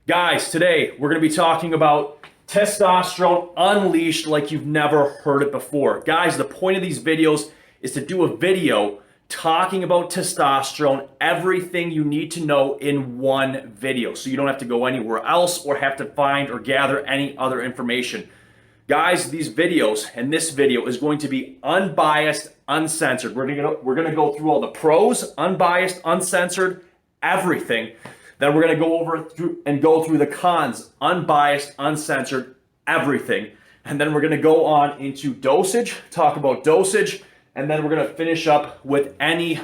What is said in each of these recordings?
Guys, today we're going to be talking about testosterone unleashed like you've never heard it before. Guys, the point of these videos is to do a video talking about testosterone, everything you need to know in one video, so you don't have to go anywhere else or have to find or gather any other information. Guys, these videos and this video is going to be unbiased, uncensored. We're going to go through all the pros, unbiased, uncensored, everything. Then we're going to go through the cons, unbiased, uncensored, everything. And then we're going to go on into dosage, talk about dosage, and then we're going to finish up with any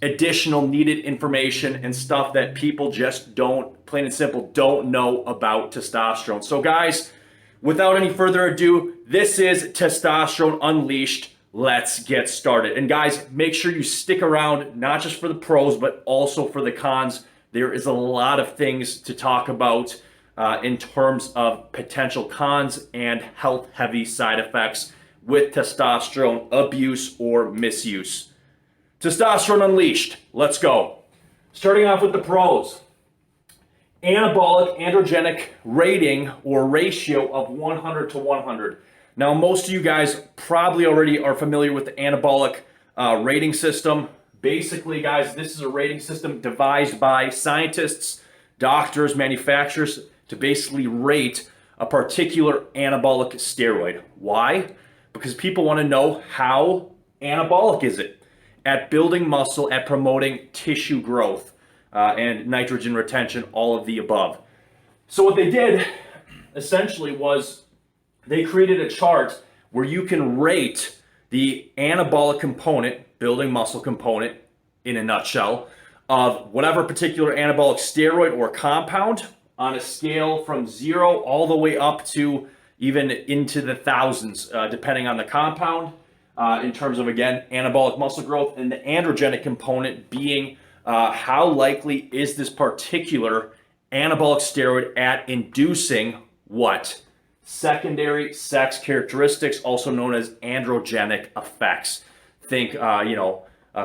additional needed information and stuff that people just don't, plain and simple, don't know about testosterone. So guys, without any further ado, this is Testosterone Unleashed. Let's get started. And guys, make sure you stick around, not just for the pros, but also for the cons. There is a lot of things to talk about in terms of potential cons and health-heavy side effects with testosterone abuse or misuse. Testosterone Unleashed. Let's go. Starting off with the pros. Anabolic androgenic rating or ratio of 100 to 100. Now, most of you guys probably already are familiar with the anabolic rating system. Basically, guys, this is a rating system devised by scientists, doctors, manufacturers to basically rate a particular anabolic steroid. Why? Because people want to know how anabolic is it at building muscle, at promoting tissue growth and nitrogen retention, all of the above. So what they did essentially was they created a chart where you can rate the anabolic component, building muscle component, in a nutshell, of whatever particular anabolic steroid or compound on a scale from 0 all the way up to even into the thousands, depending on the compound, in terms of, again, anabolic muscle growth, and the androgenic component being how likely is this particular anabolic steroid at inducing what? Secondary sex characteristics, also known as androgenic effects. Think,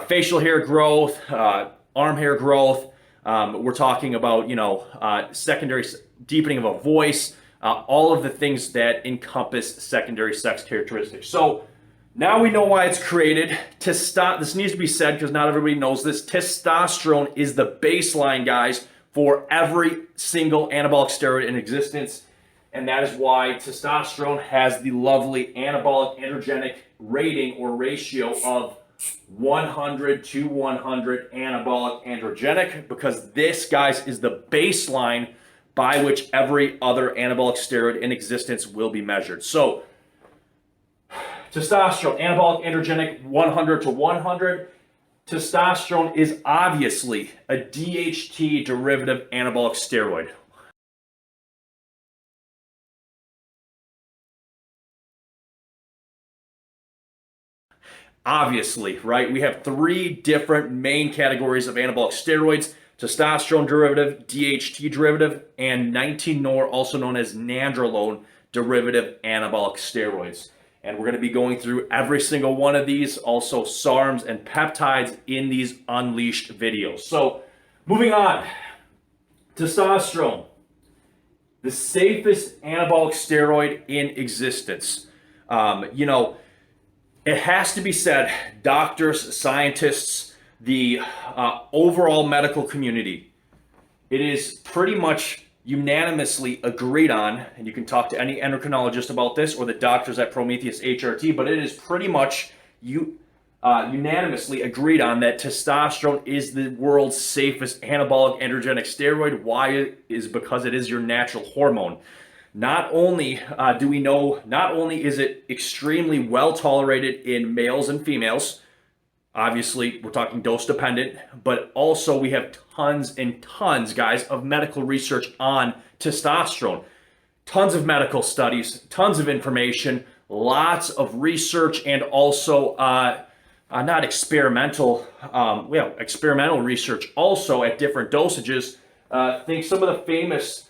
facial hair growth, arm hair growth. We're talking about, secondary deepening of a voice, all of the things that encompass secondary sex characteristics. So now we know why it's created. This needs to be said because not everybody knows this. Testosterone is the baseline, guys, for every single anabolic steroid in existence. And that is why testosterone has the lovely anabolic androgenic rating or ratio of 100 to 100 anabolic androgenic, because this, guys, is the baseline by which every other anabolic steroid in existence will be measured. So testosterone, anabolic androgenic 100 to 100. Testosterone is obviously a DHT derivative anabolic steroid. Obviously, right? We have 3 different main categories of anabolic steroids: testosterone derivative, DHT derivative, and 19-nor, also known as nandrolone derivative anabolic steroids. And we're going to be going through every single one of these, also SARMs and peptides in these unleashed videos. So moving on, testosterone, the safest anabolic steroid in existence. It has to be said, doctors, scientists, the overall medical community, it is pretty much unanimously agreed on, and you can talk to any endocrinologist about this or the doctors at Prometheus HRT, but it is pretty much unanimously agreed on that testosterone is the world's safest anabolic androgenic steroid. Why? Is because it is your natural hormone. Not only do we know, not only is it extremely well tolerated in males and females, obviously we're talking dose dependent, but also we have tons and tons, guys, of medical research on testosterone. Tons of medical studies, tons of information, lots of research, and also not experimental, experimental research also at different dosages. Think some of the famous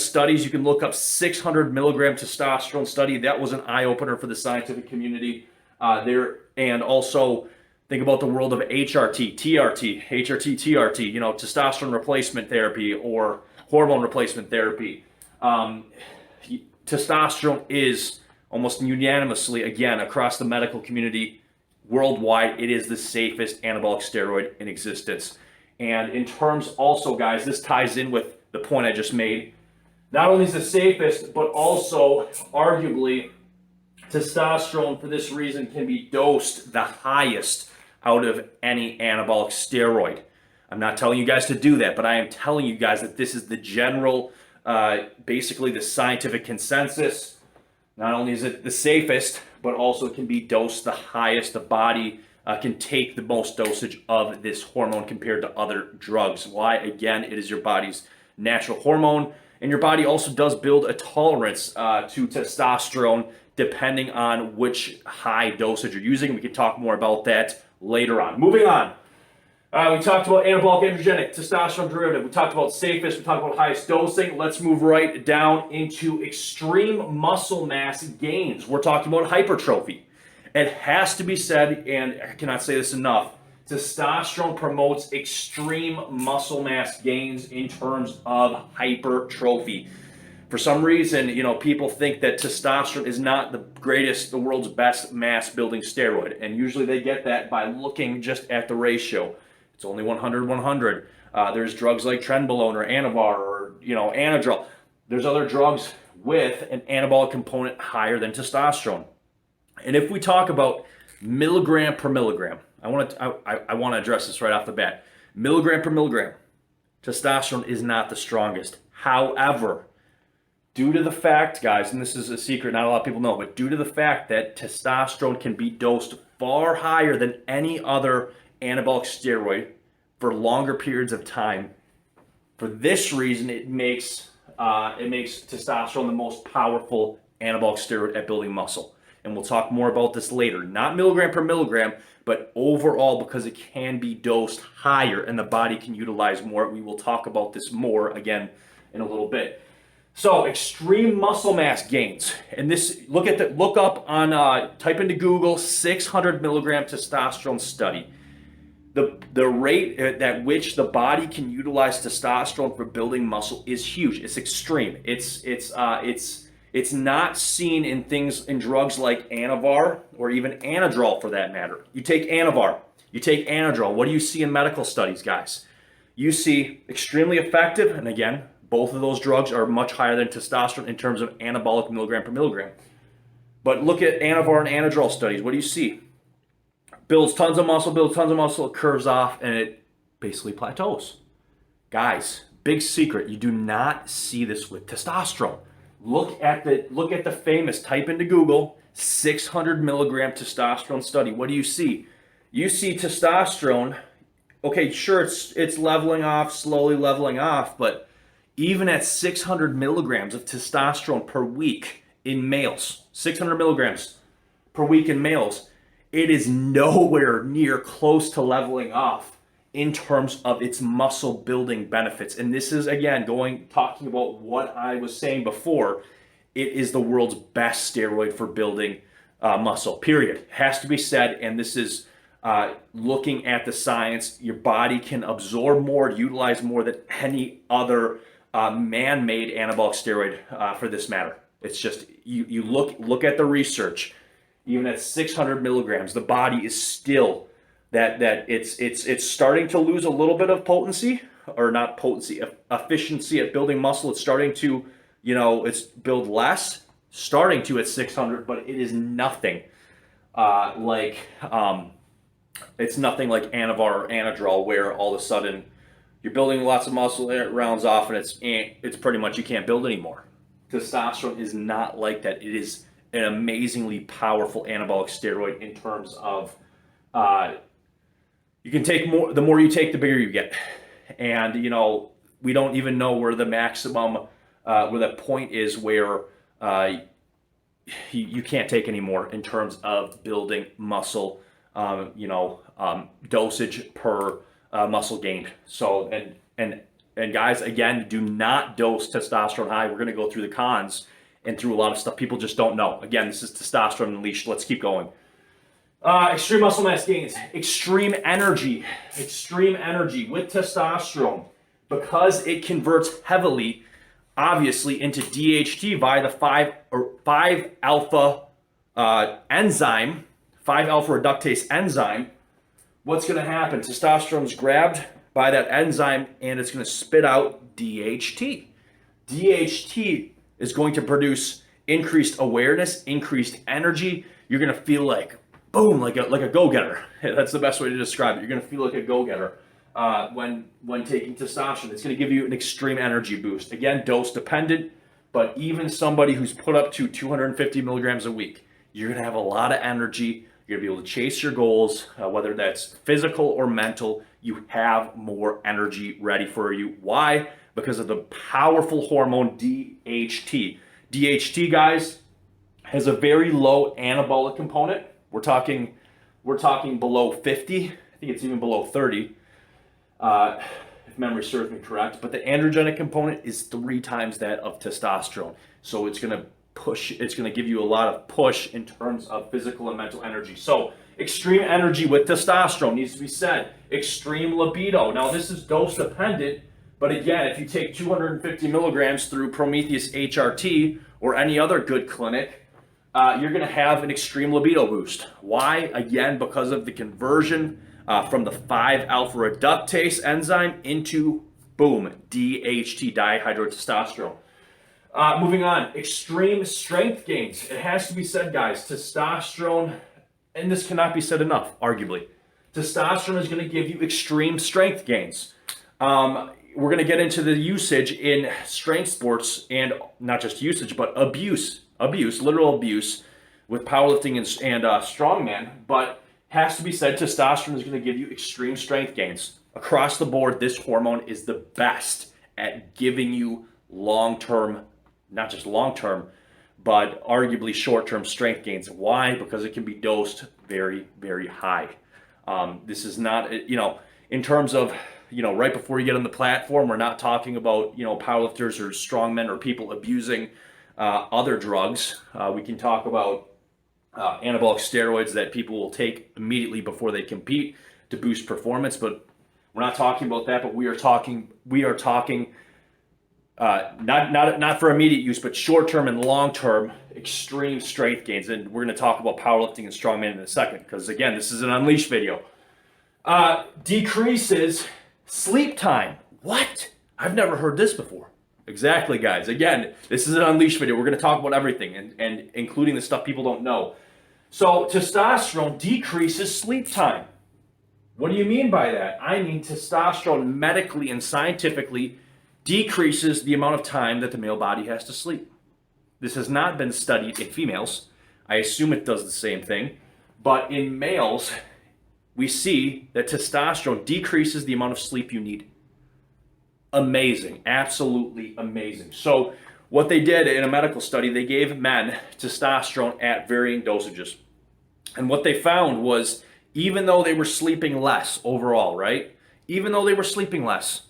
studies. You can look up 600 milligram testosterone study. That was an eye opener for the scientific community there. And also think about the world of HRT, TRT, HRT, TRT, testosterone replacement therapy, or hormone replacement therapy. Testosterone is almost unanimously, again, across the medical community worldwide, it is the safest anabolic steroid in existence. And in terms also, guys, this ties in with the point I just made. Not only is the safest, but also arguably testosterone for this reason can be dosed the highest out of any anabolic steroid. I'm not telling you guys to do that, but I am telling you guys that this is the general, basically the scientific consensus. Not only is it the safest, but also it can be dosed the highest. The body can take the most dosage of this hormone compared to other drugs. Why? Again, it is your body's natural hormone, and your body also does build a tolerance to testosterone depending on which high dosage you're using. We can talk more about that later on. Moving on. We talked about anabolic androgenic, testosterone derivative. We talked about safest. We talked about highest dosing. Let's move right down into extreme muscle mass gains. We're talking about hypertrophy. It has to be said, and I cannot say this enough, testosterone promotes extreme muscle mass gains in terms of hypertrophy. For some reason, people think that testosterone is not the greatest, the world's best mass building steroid. And usually they get that by looking just at the ratio. It's only 100-100. There's drugs like Trenbolone or Anavar or Anadrol. There's other drugs with an anabolic component higher than testosterone. And if we talk about milligram per milligram, I want to address this right off the bat. Milligram per milligram, testosterone is not the strongest. However, due to the fact, guys, and this is a secret not a lot of people know, but due to the fact that testosterone can be dosed far higher than any other anabolic steroid for longer periods of time, for this reason, it makes testosterone the most powerful anabolic steroid at building muscle. And we'll talk more about this later. Not milligram per milligram, but overall because it can be dosed higher and the body can utilize more. We will talk about this more again in a little bit. So extreme muscle mass gains, and this look up on type into Google 600 milligram testosterone study. The rate at which the body can utilize testosterone for building muscle is huge. It's extreme. It's not seen in drugs like Anavar or even Anadrol for that matter. You take Anavar, you take Anadrol. What do you see in medical studies, guys? You see extremely effective, and again, both of those drugs are much higher than testosterone in terms of anabolic milligram per milligram. But look at Anavar and Anadrol studies. What do you see? Builds tons of muscle, it curves off, and it basically plateaus. Guys, big secret, you do not see this with testosterone. Look at the famous, type into Google, 600 milligram testosterone study. What do you see? You see testosterone, okay, sure, it's leveling off, slowly leveling off, but even at 600 milligrams of testosterone per week in males, 600 milligrams per week in males, it is nowhere near close to leveling off in terms of its muscle building benefits. And this is, again, talking about what I was saying before. It is the world's best steroid for building muscle, period. Has to be said, and this is looking at the science. Your body can absorb more, utilize more than any other man-made anabolic steroid for this matter. It's just, you look at the research. Even at 600 milligrams, the body is still that it's starting to lose a little bit of potency, or not potency, efficiency at building muscle. It's starting to, it's build less, starting to at 600, but it is nothing it's nothing like Anavar or Anadrol, where all of a sudden you're building lots of muscle and it rounds off and it's pretty much you can't build anymore. Testosterone is not like that. It is an amazingly powerful anabolic steroid in terms of you can take more. The more you take, the bigger you get. And we don't even know where the maximum, where the point is where you can't take anymore in terms of building muscle. Dosage per muscle gained. So and guys, again, do not dose testosterone high. We're going to go through the cons and through a lot of stuff people just don't know. Again, this is Testosterone Unleashed. Let's keep going. Extreme muscle mass gains, extreme energy with testosterone. because it converts heavily, obviously, into DHT via the 5-alpha enzyme, 5-alpha reductase enzyme. What's going to happen? Testosterone is grabbed by that enzyme and it's going to spit out DHT. DHT is going to produce increased awareness, increased energy. You're going to feel like, boom, like a go-getter. That's the best way to describe it. You're going to feel like a go-getter when taking testosterone. It's going to give you an extreme energy boost. Again, dose dependent, but even somebody who's put up to 250 milligrams a week, you're going to have a lot of energy. You're going to be able to chase your goals, whether that's physical or mental. You have more energy ready for you. Why? Because of the powerful hormone DHT. DHT, guys, has a very low anabolic component. We're talking below 50. I think it's even below 30, if memory serves me correct. But the androgenic component is 3 times that of testosterone. So it's going to give you a lot of push in terms of physical and mental energy. So extreme energy with testosterone needs to be said. Extreme libido. Now this is dose dependent, but again, if you take 250 milligrams through Prometheus HRT or any other good clinic, you're going to have an extreme libido boost. Why? Again, because of the conversion from the 5-alpha reductase enzyme into, boom, DHT, dihydrotestosterone. Moving on, extreme strength gains. It has to be said, guys, testosterone, and this cannot be said enough, arguably. Testosterone is going to give you extreme strength gains. We're going to get into the usage in strength sports, and not just usage, but abuse, literal abuse with powerlifting and strongman. But has to be said, testosterone is going to give you extreme strength gains. Across the board, this hormone is the best at giving you long-term, not just long-term, but arguably short-term strength gains. Why? Because it can be dosed very, very high. This is not, in terms of, right before you get on the platform, we're not talking about, powerlifters or strongmen or people abusing other drugs. We can talk about anabolic steroids that people will take immediately before they compete to boost performance, but we're not talking about that. But we are talking not for immediate use, but short-term and long-term extreme strength gains. And we're going to talk about powerlifting and strongman in a second, because again, this is an Unleashed video. Decreases sleep time. What? I've never heard this before. Exactly, guys. Again, this is an Unleashed video. We're going to talk about everything, and including the stuff people don't know. So testosterone decreases sleep time. What do you mean by that? I mean testosterone medically and scientifically decreases the amount of time that the male body has to sleep. This has not been studied in females. I assume it does the same thing. But in males, we see that testosterone decreases the amount of sleep you need. Amazing. Absolutely amazing. So what they did in a medical study, they gave men testosterone at varying dosages. And what they found was, even though they were sleeping less overall, right? Even though they were sleeping less,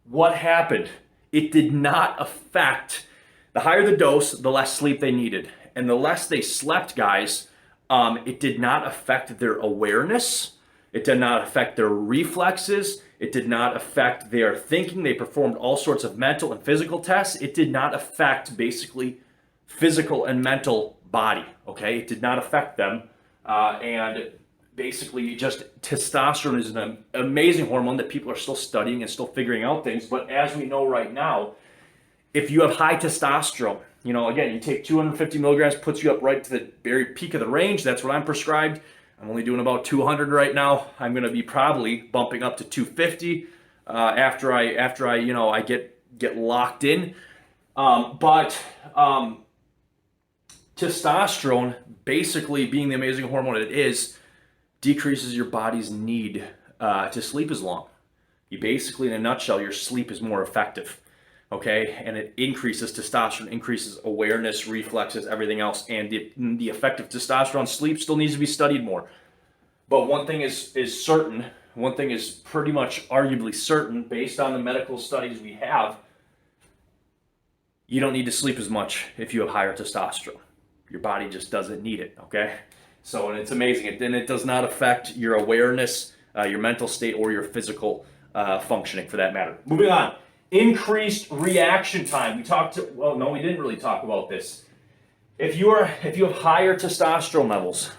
what happened? It did not affect, the higher the dose, the less sleep they needed. And the less they slept, guys, it did not affect their awareness. It did not affect their reflexes. It did not affect their thinking. They performed all sorts of mental and physical tests. It did not affect basically physical and mental body, okay? It did not affect them. And basically just testosterone is an amazing hormone that people are still studying and still figuring out things. But as we know right now, if you have high testosterone, again, you take 250 milligrams, puts you up right to the very peak of the range. That's what I'm prescribed. I'm only doing about 200 right now. I'm going to be probably bumping up to 250 after I get locked in. But testosterone, basically being the amazing hormone it is, decreases your body's need to sleep as long. You basically, in a nutshell, your sleep is more effective. Okay, and it increases testosterone, increases awareness, reflexes, everything else, and the effect of testosterone sleep still needs to be studied more. But one thing is certain, one thing is pretty much arguably certain, based on the medical studies we have, you don't need to sleep as much if you have higher testosterone. Your body just doesn't need it, okay? So, and it's amazing. And it does not affect your awareness, your mental state, or your physical functioning for that matter. Moving on. Increased reaction time. We didn't really talk about this. If you have higher testosterone levels,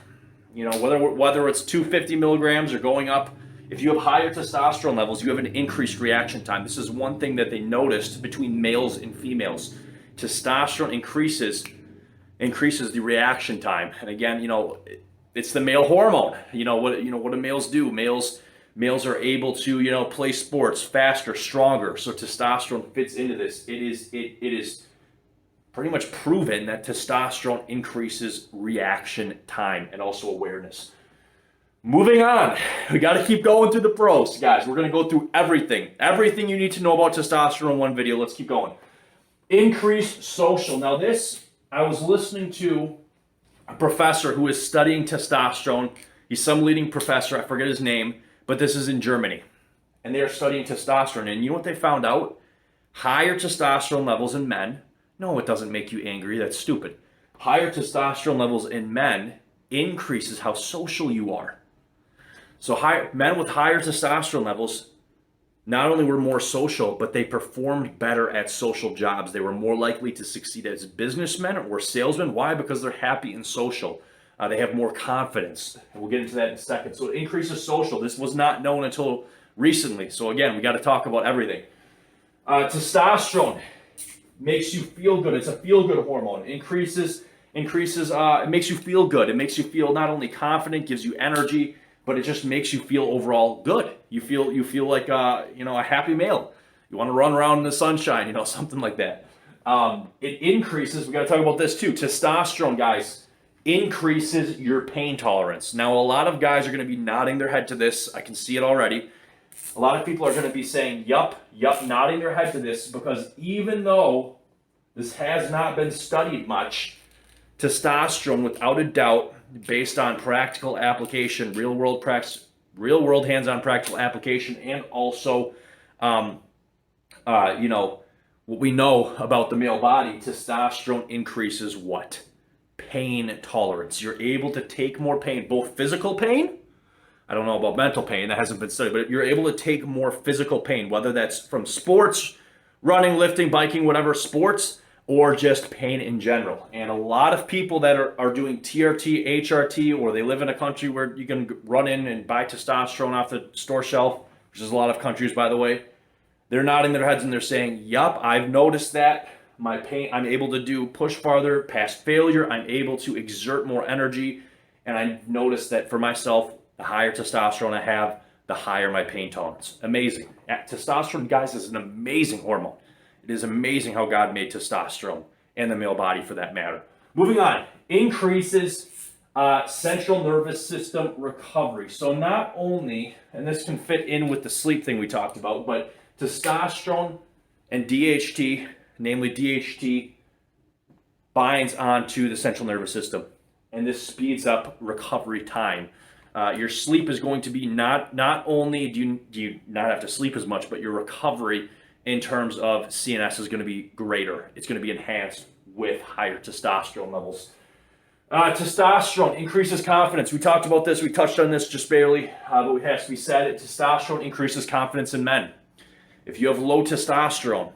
whether it's 250 milligrams or going up, if you have higher testosterone levels, you have an increased reaction time. This is one thing that they noticed between males and females. Testosterone increases the reaction time. And again, it's the male hormone. What do males do? Males are able to, play sports faster, stronger. So testosterone fits into this. It is pretty much proven that testosterone increases reaction time and also awareness. Moving on, we got to keep going through the pros, guys. We're going to go through everything you need to know about testosterone in one video. Let's keep going. Increased social. Now this, I was listening to a professor who is studying testosterone. He's some leading professor, I forget his name, but this is in Germany. And they are studying testosterone. And you know what they found out? Higher testosterone levels in men. No, it doesn't make you angry. That's stupid. Higher testosterone levels in men increases how social you are. So men with higher testosterone levels not only were more social, but they performed better at social jobs. They were more likely to succeed as businessmen or salesmen. Why? Because they're happy and social. They have more confidence. And we'll get into that in a second. So it increases social. This was not known until recently. So again, we got to talk about everything. Testosterone makes you feel good. It's a feel-good hormone. It makes you feel good. It makes you feel not only confident, gives you energy, but it just makes you feel overall good. You feel like a happy male. You want to run around in the sunshine, something like that. It increases, we got to talk about this too. Testosterone, guys, increases your pain tolerance. Now, a lot of guys are going to be nodding their head to this. I can see it already. A lot of people are going to be saying, yup, nodding their head to this, because even though this has not been studied much, testosterone, without a doubt, based on practical application, real world hands-on practical application, and also, what we know about the male body, testosterone increases what? Pain tolerance. You're able to take more pain, both physical pain. I don't know about mental pain, that hasn't been studied, but you're able to take more physical pain, whether that's from sports, running, lifting, biking, whatever, sports, or just pain in general. And a lot of people that are doing TRT, HRT, or they live in a country where you can run in and buy testosterone off the store shelf, which is a lot of countries, by the way, they're nodding their heads and they're saying, yup, I've noticed that. My pain, I'm able to push farther past failure. I'm able to exert more energy. And I noticed that for myself, the higher testosterone I have, the higher my pain tolerance. Amazing. Testosterone, guys, is an amazing hormone. It is amazing how God made testosterone and the male body for that matter. Moving on, increases central nervous system recovery. So not only, and this can fit in with the sleep thing we talked about, but testosterone and DHT, namely DHT, binds onto the central nervous system, and this speeds up recovery time. Your sleep is going to be not only do you not have to sleep as much, but your recovery in terms of CNS is going to be greater. It's going to be enhanced with higher testosterone levels. Testosterone increases confidence. We talked about this. We touched on this just barely, but it has to be said. Testosterone increases confidence in men. If you have low testosterone,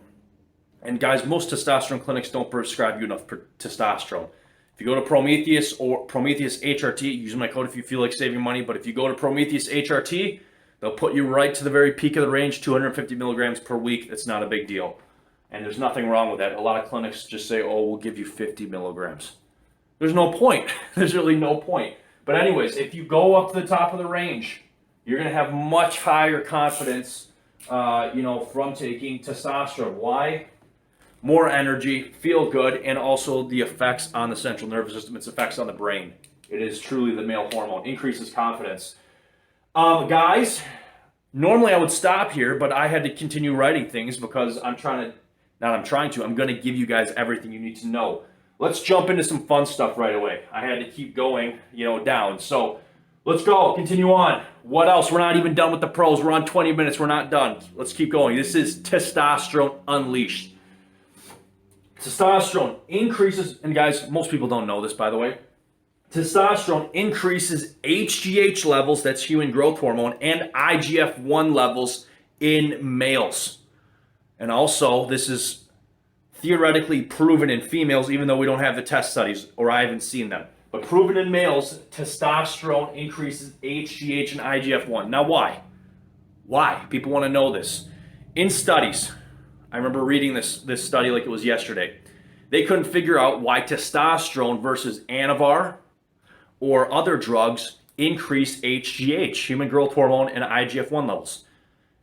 and guys, most testosterone clinics don't prescribe you enough testosterone. If you go to Prometheus or Prometheus HRT, use my code if you feel like saving money, but if you go to Prometheus HRT, they'll put you right to the very peak of the range, 250 milligrams per week. That's not a big deal. And there's nothing wrong with that. A lot of clinics just say, oh, we'll give you 50 milligrams. There's no point. There's really no point. But anyways, if you go up to the top of the range, you're going to have much higher confidence, from taking testosterone. Why? More energy, feel good, and also the effects on the central nervous system, its effects on the brain. It is truly the male hormone. Increases confidence. Guys, normally I would stop here, but I had to continue writing things because I'm going to give you guys everything you need to know. Let's jump into some fun stuff right away. I had to keep going, down. So let's go, continue on. What else? We're not even done with the pros. We're on 20 minutes. We're not done. Let's keep going. This is Testosterone Unleashed. Testosterone increases, and guys, most people don't know this, by the way. Testosterone increases HGH levels, that's human growth hormone, and IGF-1 levels in males. And also, this is theoretically proven in females, even though we don't have the test studies, or I haven't seen them. But proven in males, testosterone increases HGH and IGF-1. Now, why? Why? People want to know this. In studies, I remember reading this study like it was yesterday. They couldn't figure out why testosterone versus Anavar or other drugs increase HGH, human growth hormone, and IGF-1 levels.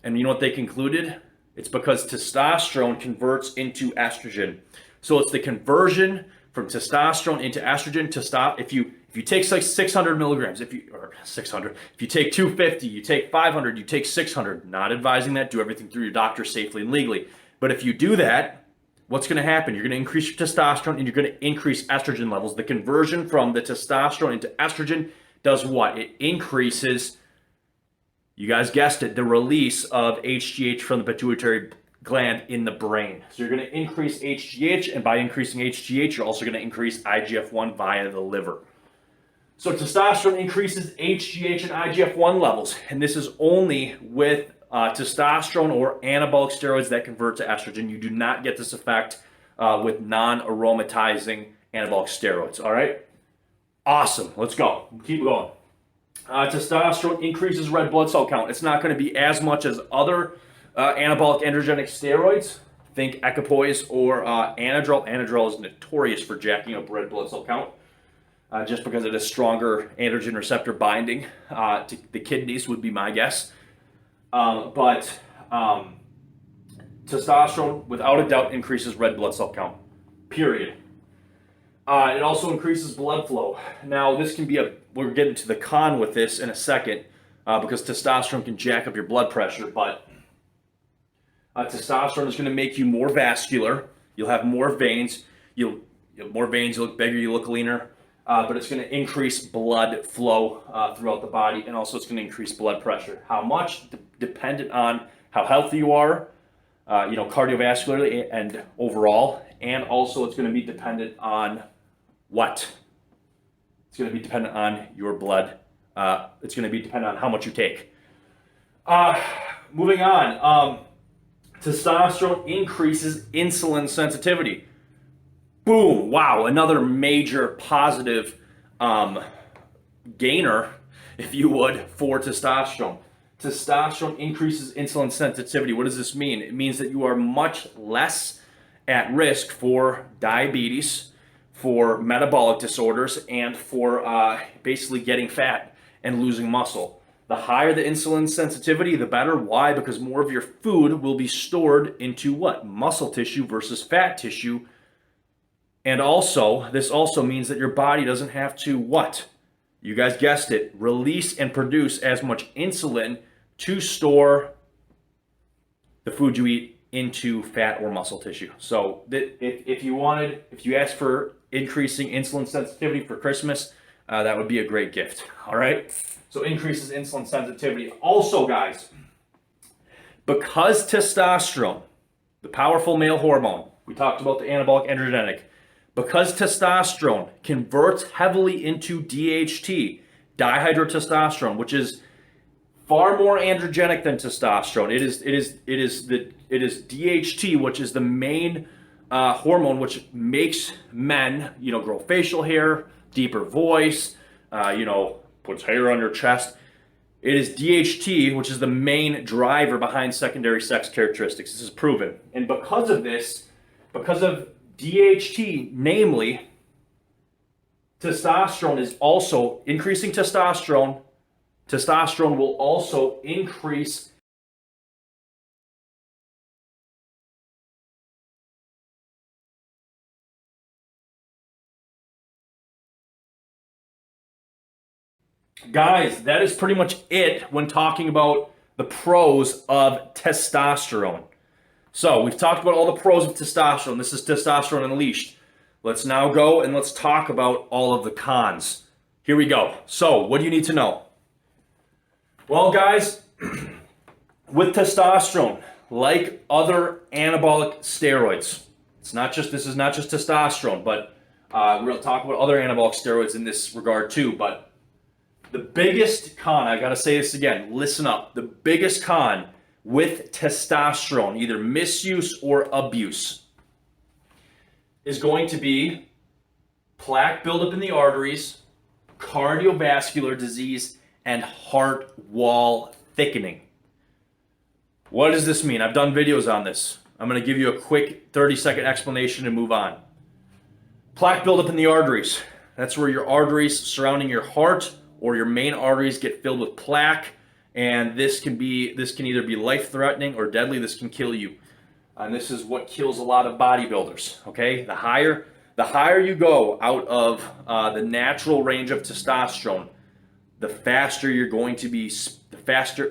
And you know what they concluded? It's because testosterone converts into estrogen. So it's the conversion from testosterone into estrogen to stop. If you take like 600 milligrams, if you take 250, you take 500, you take 600. Not advising that. Do everything through your doctor safely and legally. But if you do that, what's going to happen? You're going to increase your testosterone and you're going to increase estrogen levels. The conversion from the testosterone into estrogen does what? It increases, you guys guessed it, the release of HGH from the pituitary gland in the brain. So you're going to increase HGH, and by increasing HGH, you're also going to increase IGF-1 via the liver. So testosterone increases HGH and IGF-1 levels, and this is only with testosterone or anabolic steroids that convert to estrogen. You do not get this effect with non-aromatizing anabolic steroids, all right? Awesome, let's go, keep going. Testosterone increases red blood cell count. It's not going to be as much as other anabolic androgenic steroids. Think equipoise or Anadrol. Anadrol is notorious for jacking up red blood cell count just because it has stronger androgen receptor binding to the kidneys would be my guess. But testosterone, without a doubt, increases red blood cell count, period. It also increases blood flow. Now, this can be we're getting to the con with this in a second because testosterone can jack up your blood pressure, but testosterone is going to make you more vascular. You'll have more veins. You'll have more veins, you look bigger, you look leaner, but it's going to increase blood flow throughout the body, and also it's going to increase blood pressure. How much? Dependent on how healthy you are, cardiovascularly and overall, and also it's going to be dependent on what? It's going to be dependent on your blood. It's going to be dependent on how much you take. Moving on. Testosterone increases insulin sensitivity. Boom. Wow. Another major positive gainer, if you would, for testosterone. Testosterone increases insulin sensitivity. What does this mean? It means that you are much less at risk for diabetes, for metabolic disorders, and for basically getting fat and losing muscle. The higher the insulin sensitivity, the better. Why? Because more of your food will be stored into what? Muscle tissue versus fat tissue. And also, this also means that your body doesn't have to what? You guys guessed it, release and produce as much insulin to store the food you eat into fat or muscle tissue. So if you asked for increasing insulin sensitivity for Christmas, that would be a great gift, all right? So increases insulin sensitivity. Also, guys, because testosterone, the powerful male hormone, we talked about the anabolic androgenic, because testosterone converts heavily into DHT, dihydrotestosterone, which is far more androgenic than testosterone. It is DHT, which is the main hormone which makes men, grow facial hair, deeper voice, puts hair on your chest. It is DHT, which is the main driver behind secondary sex characteristics. This is proven. And because of this, because of DHT, namely, testosterone is also increasing testosterone. Testosterone will also increase guys, that is pretty much it when talking about the pros of testosterone. So we've talked about all the pros of testosterone. This is Testosterone Unleashed. Let's now go and let's talk about all of the cons. Here we go. So what do you need to know? Well, guys, with testosterone, like other anabolic steroids, this is not just testosterone, but we're going to talk about other anabolic steroids in this regard too. But the biggest con, I got to say this again, listen up. The biggest con with testosterone, either misuse or abuse, is going to be plaque buildup in the arteries, cardiovascular disease, and heart wall thickening. What does this mean? I've done videos on this. I'm going to give you a quick 30-second explanation and move on. Plaque buildup in the arteries. That's where your arteries surrounding your heart or your main arteries get filled with plaque, and this can either be life-threatening or deadly. This can kill you. And this is what kills a lot of bodybuilders. Okay, the higher you go out of the natural range of testosterone, the faster you're going to be.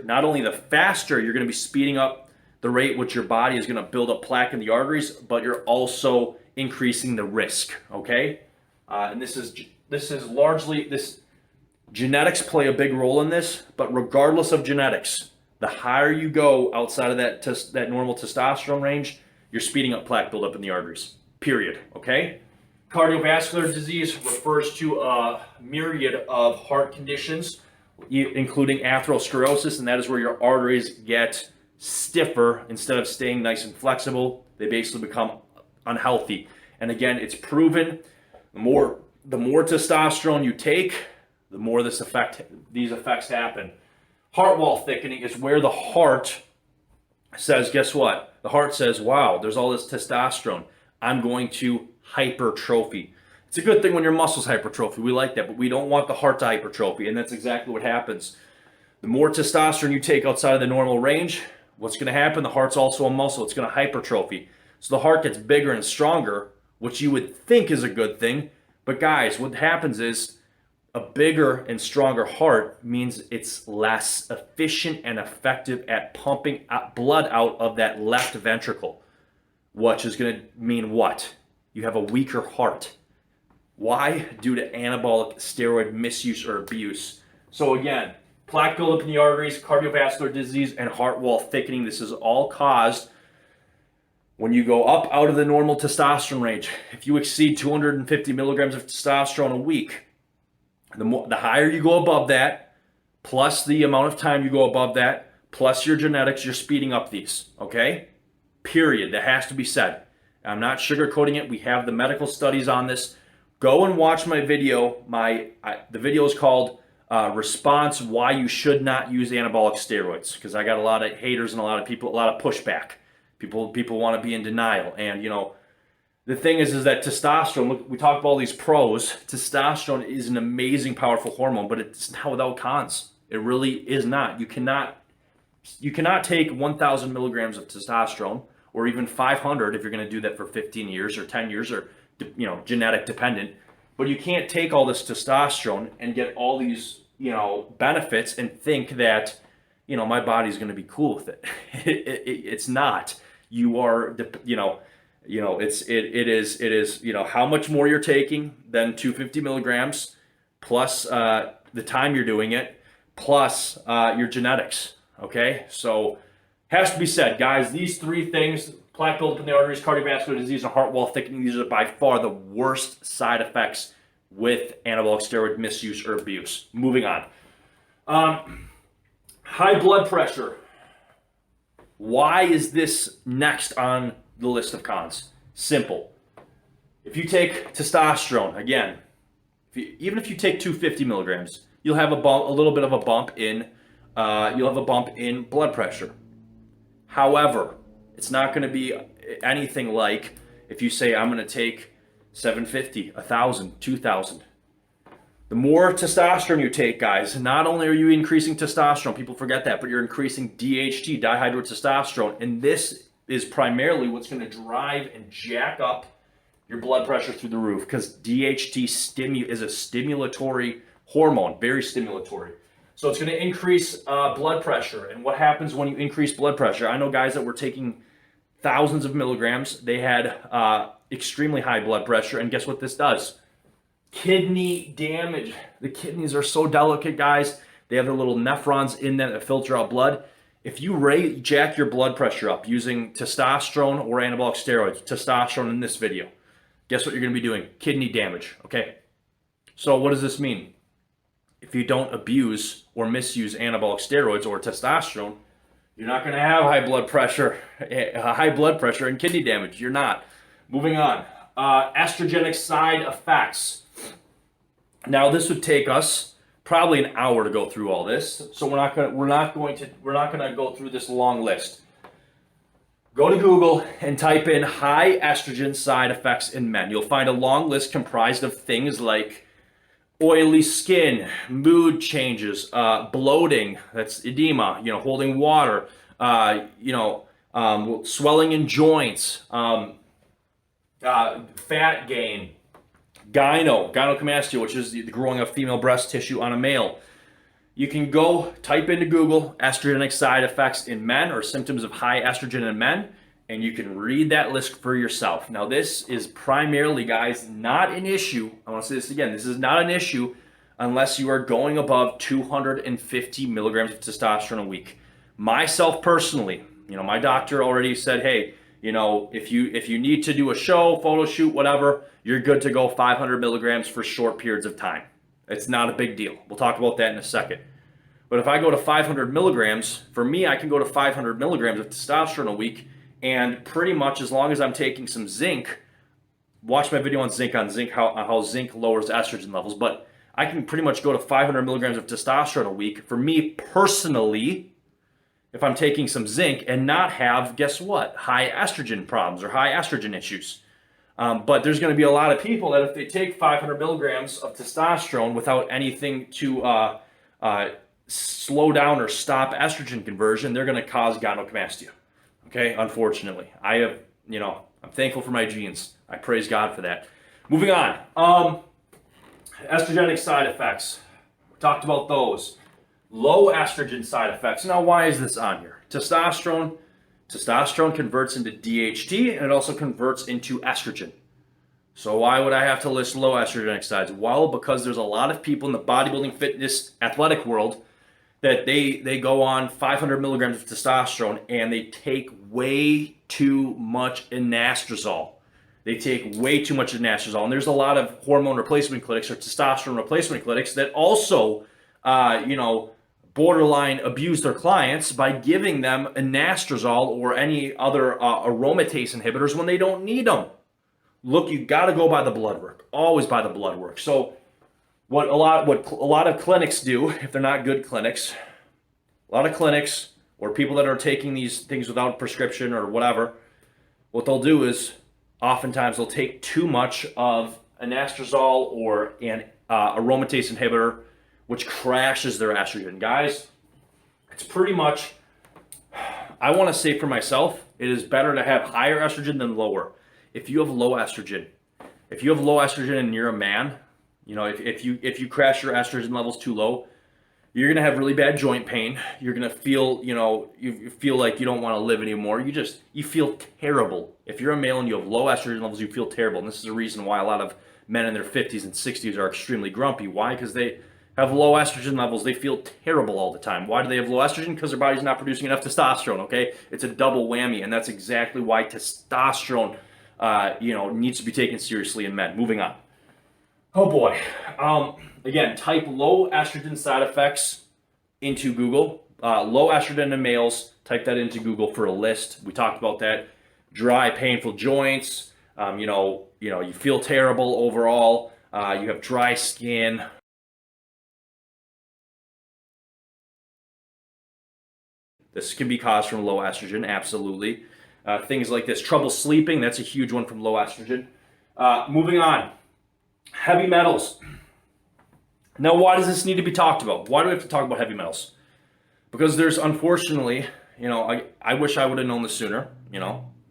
Not only the faster you're going to be speeding up the rate which your body is going to build up plaque in the arteries, but you're also increasing the risk. Okay, and this is largely genetics play a big role in this, but regardless of genetics, the higher you go outside of that normal testosterone range, you're speeding up plaque buildup in the arteries. Period. Okay. Cardiovascular disease refers to a myriad of heart conditions, including atherosclerosis, and that is where your arteries get stiffer instead of staying nice and flexible. They basically become unhealthy. And again, it's proven the more testosterone you take, the more these effects happen. Heart wall thickening is where the heart says, guess what? The heart says, wow, there's all this testosterone. I'm going to hypertrophy. It's a good thing when your muscles hypertrophy. We like that, but we don't want the heart to hypertrophy, and that's exactly what happens. The more testosterone you take outside of the normal range, what's going to happen? The heart's also a muscle. It's going to hypertrophy. So the heart gets bigger and stronger, which you would think is a good thing. But guys, what happens is a bigger and stronger heart means it's less efficient and effective at pumping blood out of that left ventricle, which is going to mean what? You have a weaker heart. Why? Due to anabolic steroid misuse or abuse. So again, plaque buildup in the arteries, cardiovascular disease, and heart wall thickening. This is all caused when you go up out of the normal testosterone range. If you exceed 250 milligrams of testosterone a week, the higher you go above that, plus the amount of time you go above that, plus your genetics, you're speeding up these. Okay? Period. That has to be said. I'm not sugarcoating it. We have the medical studies on this. Go and watch my video. The video is called Response Why You Should Not Use Anabolic Steroids, because I got a lot of haters and a lot of pushback. People want to be in denial. And, the thing is that testosterone, look, we talk about all these pros. Testosterone is an amazing, powerful hormone, but it's not without cons. It really is not. You cannot take 1,000 milligrams of testosterone, or even 500 if you're going to do that for 15 years or 10 years, or genetic dependent. But you can't take all this testosterone and get all these benefits and think that my body's going to be cool with it. It's not. You are it is how much more you're taking than 250 milligrams, plus the time you're doing it, plus your genetics. Okay, so has to be said, guys, these three things: plaque buildup in the arteries, cardiovascular disease, and heart wall thickening. These are by far the worst side effects with anabolic steroid misuse or abuse. Moving on. High blood pressure. Why is this next on the list of cons? Simple. If you take testosterone, again, even if you take 250 milligrams, you'll have a little bit of a bump in blood pressure. However, it's not going to be anything like if you say, I'm going to take 750, 1,000, 2,000. The more testosterone you take, guys, not only are you increasing testosterone, people forget that, but you're increasing DHT, dihydrotestosterone, and this is primarily what's going to drive and jack up your blood pressure through the roof, because DHT is a stimulatory hormone, very stimulatory. So it's going to increase blood pressure. And what happens when you increase blood pressure? I know guys that were taking thousands of milligrams. They had extremely high blood pressure. And guess what this does? Kidney damage. The kidneys are so delicate, guys. They have their little nephrons in them that filter out blood. If you jack your blood pressure up using testosterone or anabolic steroids, testosterone in this video, guess what you're going to be doing? Kidney damage, okay? So what does this mean? If you don't abuse or misuse anabolic steroids or testosterone, You're not going to have high blood pressure and kidney damage. You're not. Moving on. Estrogenic side effects. Now this would take us probably an hour to go through all this, so we're not going to go through this long list. Go to Google and type in high estrogen side effects in men. You'll find a long list comprised of things like oily skin, mood changes, bloating, that's edema, holding water, swelling in joints, fat gain, gynecomastia, which is the growing of female breast tissue on a male. You can go type into Google estrogenic side effects in men or symptoms of high estrogen in men, and you can read that list for yourself. Now, this is primarily, guys, not an issue. I want to say this again. This is not an issue unless you are going above 250 milligrams of testosterone a week. Myself personally, my doctor already said, hey, if you need to do a show, photo shoot, whatever, you're good to go 500 milligrams for short periods of time. It's not a big deal. We'll talk about that in a second. But if I go to 500 milligrams, for me, I can go to 500 milligrams of testosterone a week, and pretty much as long as I'm taking some zinc, watch my video on zinc, how zinc lowers estrogen levels, but I can pretty much go to 500 milligrams of testosterone a week, for me personally, if I'm taking some zinc and not have, guess what, high estrogen problems or high estrogen issues. But there's going to be a lot of people that if they take 500 milligrams of testosterone without anything to slow down or stop estrogen conversion, they're going to cause gynecomastia. Okay, unfortunately. I'm thankful for my genes. I praise God for that. Moving on. Estrogenic side effects. We talked about those. Low estrogen side effects. Now, why is this on here? Testosterone converts into DHT, and it also converts into estrogen. So why would I have to list low estrogenic sides? Well, because there's a lot of people in the bodybuilding, fitness, athletic world that they go on 500 milligrams of testosterone and they take way too much anastrozole. They take way too much anastrozole. And there's a lot of hormone replacement clinics or testosterone replacement clinics that also, borderline abuse their clients by giving them anastrozole or any other aromatase inhibitors when they don't need them. Look, you got to go by the blood work. Always by the blood work. So what a lot of clinics do, if they're not good clinics, a lot of clinics or people that are taking these things without prescription or whatever, what they'll do is oftentimes they'll take too much of anastrozole or an aromatase inhibitor, which crashes their estrogen. Guys, it's pretty much, I want to say for myself, it is better to have higher estrogen than lower. If you have low estrogen and you're a man, if you crash your estrogen levels too low, you're going to have really bad joint pain. You're going to feel, you feel like you don't want to live anymore. You feel terrible. If you're a male and you have low estrogen levels, you feel terrible. And this is a reason why a lot of men in their 50s and 60s are extremely grumpy. Why? Because they have low estrogen levels. They feel terrible all the time. Why do they have low estrogen? Because their body's not producing enough testosterone, okay? It's a double whammy, and that's exactly why testosterone, needs to be taken seriously in men. Moving on. Oh boy. Again, type low estrogen side effects into Google. Low estrogen in males, type that into Google for a list. We talked about that. Dry, painful joints. You feel terrible overall. You have dry skin. This can be caused from low estrogen, absolutely. Things like this. Trouble sleeping, that's a huge one from low estrogen. Moving on. Heavy metals. Now, why does this need to be talked about? Why do we have to talk about heavy metals? Because there's, unfortunately, I wish I would have known this sooner,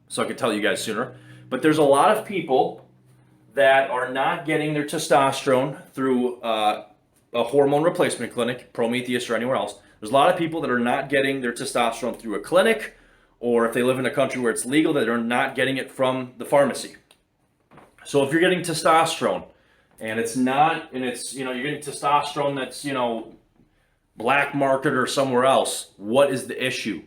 so I could tell you guys sooner. But there's a lot of people that are not getting their testosterone through a hormone replacement clinic, Prometheus or anywhere else. There's a lot of people that are not getting their testosterone through a clinic, or if they live in a country where it's legal, that are not getting it from the pharmacy. So if you're getting testosterone and you're getting testosterone that's, black market or somewhere else, what is the issue?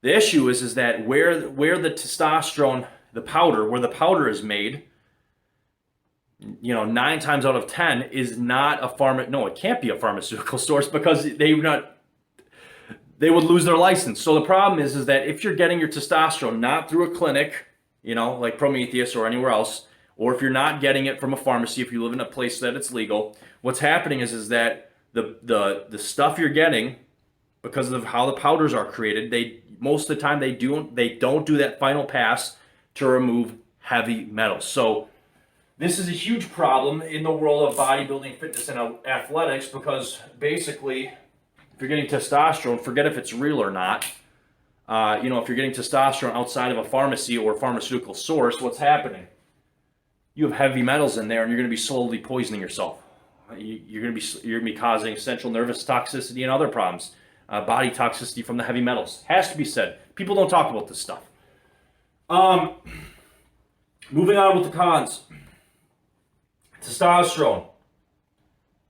The issue is that where the testosterone, the powder is made, 9 times out of 10 is not it can't be a pharmaceutical source, because they would lose their license. So the problem is that if you're getting your testosterone not through a clinic, like Prometheus or anywhere else, or if you're not getting it from a pharmacy, if you live in a place that it's legal, what's happening is that the stuff you're getting, because of how the powders are created, most of the time they don't do that final pass to remove heavy metals. So this is a huge problem in the world of bodybuilding, fitness, and athletics, because basically, if you're getting testosterone, forget if it's real or not. If you're getting testosterone outside of a pharmacy or pharmaceutical source, what's happening? You have heavy metals in there, and you're going to be slowly poisoning yourself. You're going to be causing central nervous toxicity and other problems, body toxicity from the heavy metals. Has to be said. People don't talk about this stuff. Moving on with the cons. Testosterone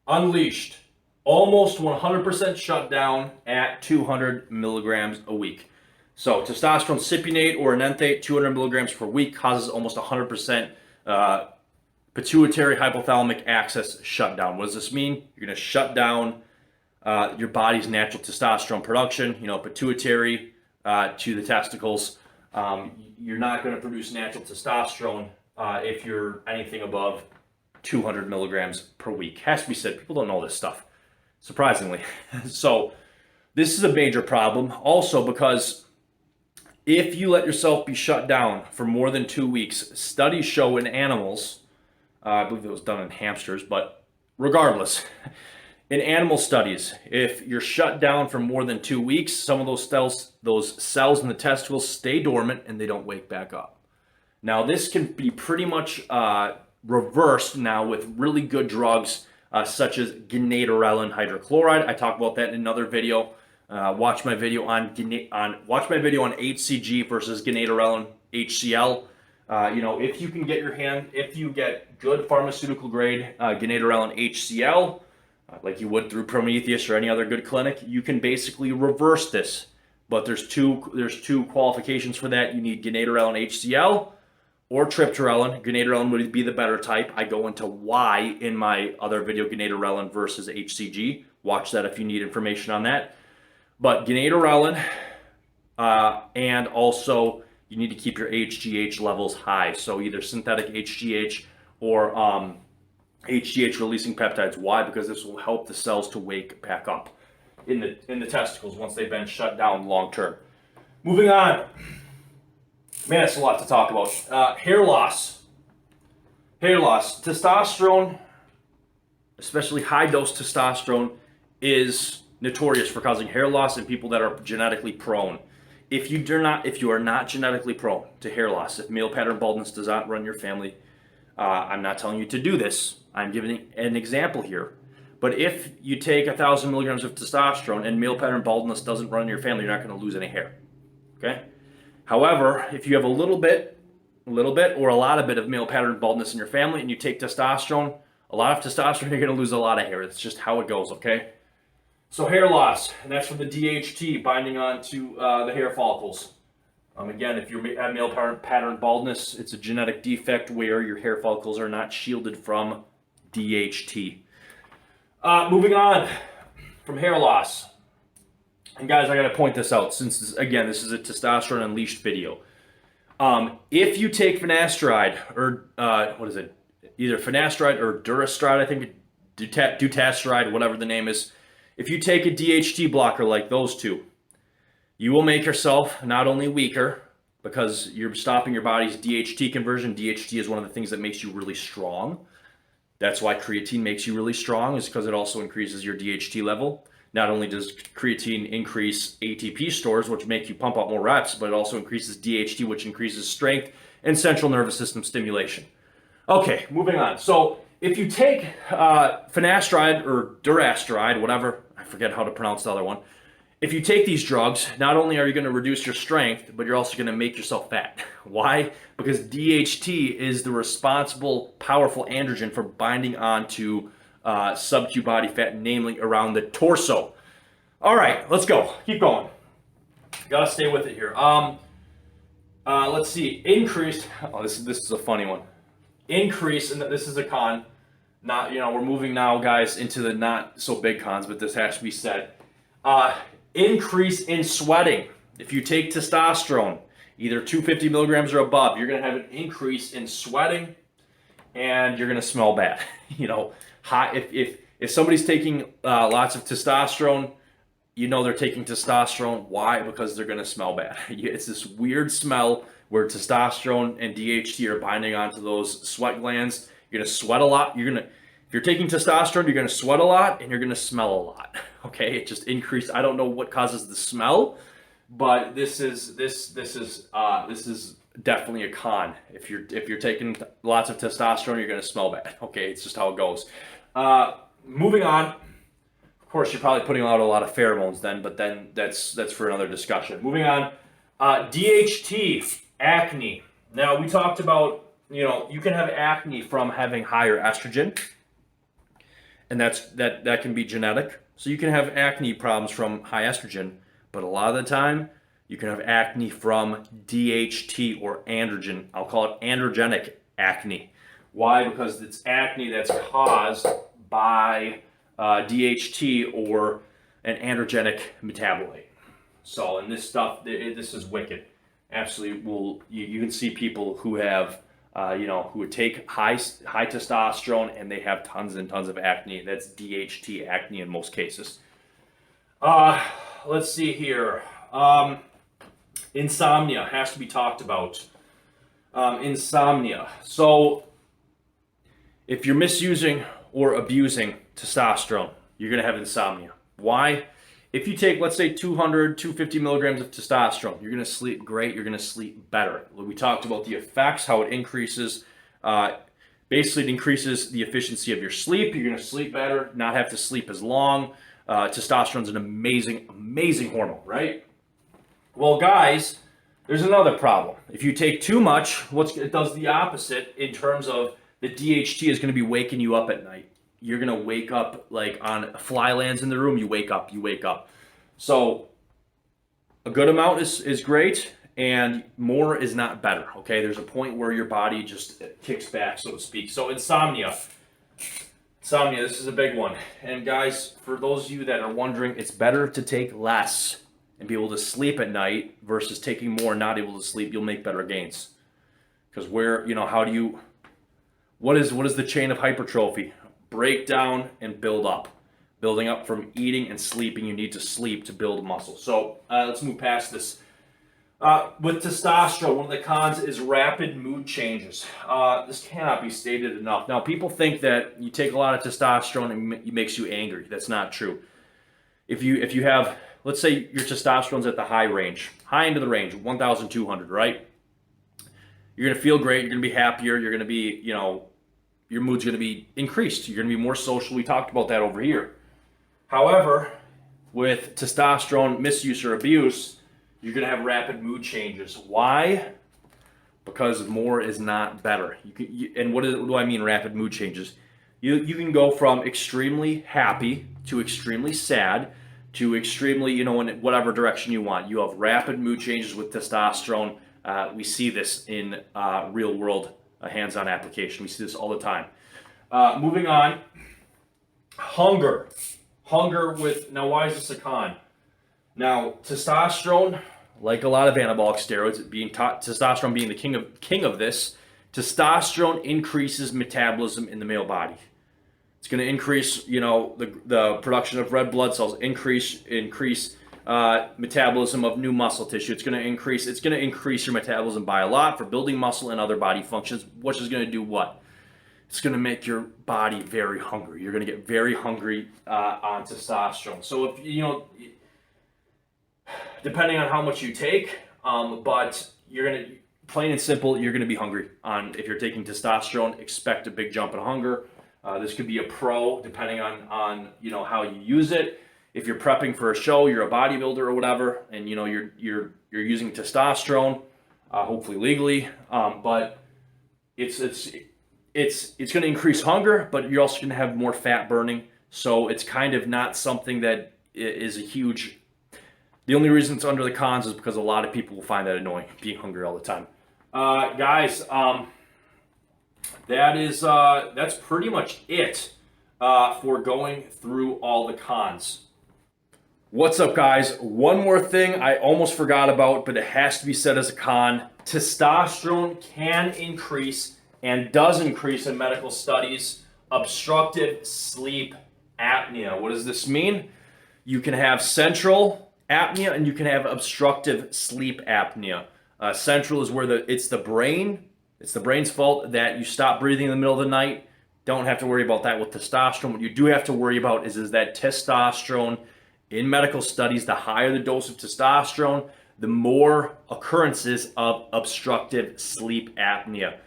unleashed, almost 100% shut down at 200 milligrams a week. So testosterone cypionate or enanthate, 200 milligrams per week, causes almost 100% pituitary hypothalamic axis shutdown. What does this mean? You're going to shut down your body's natural testosterone production, pituitary to the testicles. You're not going to produce natural testosterone if you're anything above 200 milligrams per week. Has to be said, people don't know this stuff, surprisingly. So this is a major problem also, because if you let yourself be shut down for more than 2 weeks, studies show in animals, I believe it was done in hamsters, but regardless, in animal studies, if you're shut down for more than 2 weeks, some of those cells in the testicles stay dormant and they don't wake back up. Now, this can be pretty much reversed now with really good drugs such as ganadorelin hydrochloride. I talked about that in another video. Watch my video on HCG versus ganadorelin HCl. If you get good pharmaceutical grade ganadorelin HCl, like you would through Prometheus or any other good clinic, you can basically reverse this. But there's two qualifications for that. You need ganadorelin HCl or triptorelin. Ganadorelin would be the better type. I go into why in my other video, ganadorelin versus HCG. Watch that if you need information on that. But ganadorelin, and also you need to keep your HGH levels high. So either synthetic HGH or HGH releasing peptides. Why? Because this will help the cells to wake back up in the testicles once they've been shut down long term. Moving on. Man, that's a lot to talk about. Hair loss. Hair loss. Testosterone, especially high dose testosterone, is notorious for causing hair loss in people that are genetically prone. If you are not genetically prone to hair loss, if male pattern baldness does not run your family, I'm not telling you to do this. I'm giving an example here. But if you take 1,000 milligrams of testosterone and male pattern baldness doesn't run in your family, you're not going to lose any hair. Okay? However, if you have a little bit or a lot of male pattern baldness in your family and you take testosterone, a lot of testosterone, you're going to lose a lot of hair. That's just how it goes, okay? So hair loss, and that's from the DHT binding onto the hair follicles. Again, if you have male pattern baldness, it's a genetic defect where your hair follicles are not shielded from DHT. Moving on from hair loss. And guys, I got to point this out since, this is a testosterone unleashed video. If you take finasteride or, either finasteride or durasteride, I think, dutasteride, whatever the name is. If you take a DHT blocker like those two, you will make yourself not only weaker because you're stopping your body's DHT conversion. DHT is one of the things that makes you really strong. That's why creatine makes you really strong, is because it also increases your DHT level. Not only does creatine increase ATP stores, which make you pump out more reps, but it also increases DHT, which increases strength and central nervous system stimulation. Okay, moving on. So if you take finasteride or durasteride, whatever, I forget how to pronounce the other one. If you take these drugs, not only are you going to reduce your strength, but you're also going to make yourself fat. Why? Because DHT is the responsible, powerful androgen for binding onto sub-Q body fat, namely around the torso. All right, let's go. Keep going. Gotta stay with it here. Let's see. Increased. Oh, this is a funny one. Increase, and this is a con. Not, we're moving now, guys, into the not so big cons, but this has to be said. increase in sweating. If you take testosterone, either 250 milligrams or above, you're going to have an increase in sweating, and you're going to smell bad. You know, if somebody's taking lots of testosterone, you know they're taking testosterone. Why? Because they're going to smell bad. It's this weird smell where testosterone and DHT are binding onto those sweat glands. You're going to sweat a lot. If you're taking testosterone, you're going to sweat a lot and you're going to smell a lot. Okay, it just increased. I don't know what causes the smell, but this is definitely a con. If you're taking lots of testosterone, you're going to smell bad. Okay, it's just how it goes. Moving on. Of course, you're probably putting out a lot of pheromones then, but then that's for another discussion. Moving on. DHT, acne. Now we talked about, you can have acne from having higher estrogen, and that can be genetic. So you can have acne problems from high estrogen, but a lot of the time you can have acne from DHT or androgen. I'll call it androgenic acne. Why? Because it's acne that's caused by DHT or an androgenic metabolite. So, and this stuff, this is wicked. Absolutely, you can see people who have, who would take high testosterone and they have tons and tons of acne. That's DHT acne in most cases. Let's see here. Insomnia has to be talked about. Insomnia. So, if you're misusing or abusing testosterone, you're going to have insomnia. Why? If you take, let's say, 250 milligrams of testosterone, you're going to sleep great, you're going to sleep better. We talked about the effects, how it increases, basically it increases the efficiency of your sleep. You're going to sleep better, not have to sleep as long. Testosterone's an amazing, amazing hormone, right? Well, guys, there's another problem. If you take too much, it does the opposite in terms of the DHT is going to be waking you up at night. You're going to wake up like on a fly lands in the room, you wake up. So a good amount is great, and more is not better, okay? There's a point where your body just kicks back, so to speak. So insomnia, this is a big one. And guys, for those of you that are wondering, it's better to take less and be able to sleep at night versus taking more and not able to sleep. You'll make better gains. Because what is the chain of hypertrophy? Break down and build up. Building up from eating and sleeping, you need to sleep to build muscle. So let's move past this. With testosterone, one of the cons is rapid mood changes. This cannot be stated enough. Now, people think that you take a lot of testosterone and it makes you angry. That's not true. If you have, let's say your testosterone's at the high end of the range, 1,200, right? You're going to feel great. You're going to be happier. You're going to be, your mood's going to be increased. You're going to be more social. We talked about that over here. However, with testosterone misuse or abuse, you're going to have rapid mood changes. Why? Because more is not better. And what do I mean rapid mood changes? You can go from extremely happy to extremely sad to extremely, in whatever direction you want. You have rapid mood changes with testosterone. We see this in real world hands-on application. We see this all the time. Moving on, hunger. Now why is this a con? Now, testosterone, like a lot of anabolic steroids, testosterone being the king of this, testosterone increases metabolism in the male body. It's going to increase, the production of red blood cells, increase metabolism of new muscle tissue. It's going to increase your metabolism by a lot for building muscle and other body functions, which is going to do what? It's going to make your body very hungry. You're going to get very hungry on testosterone. So if depending on how much you take, but you're going to, plain and simple, you're going to be hungry. If you're taking testosterone, expect a big jump in hunger. This could be a pro, depending on how you use it. If you're prepping for a show, you're a bodybuilder or whatever, and you're using testosterone, hopefully legally, but it's going to increase hunger, but you're also going to have more fat burning. So it's kind of not something that is a huge. The only reason it's under the cons is because a lot of people will find that annoying, being hungry all the time. Guys, that's pretty much it for going through all the cons. What's up, guys? One more thing I almost forgot about, but it has to be said as a con. Testosterone can increase and does increase in medical studies obstructive sleep apnea. What does this mean? You can have central apnea and you can have obstructive sleep apnea. Central is where it's the brain's fault that you stop breathing in the middle of the night. Don't have to worry about that with testosterone. What you do have to worry about is that testosterone, in medical studies, the higher the dose of testosterone, the more occurrences of obstructive sleep apnea.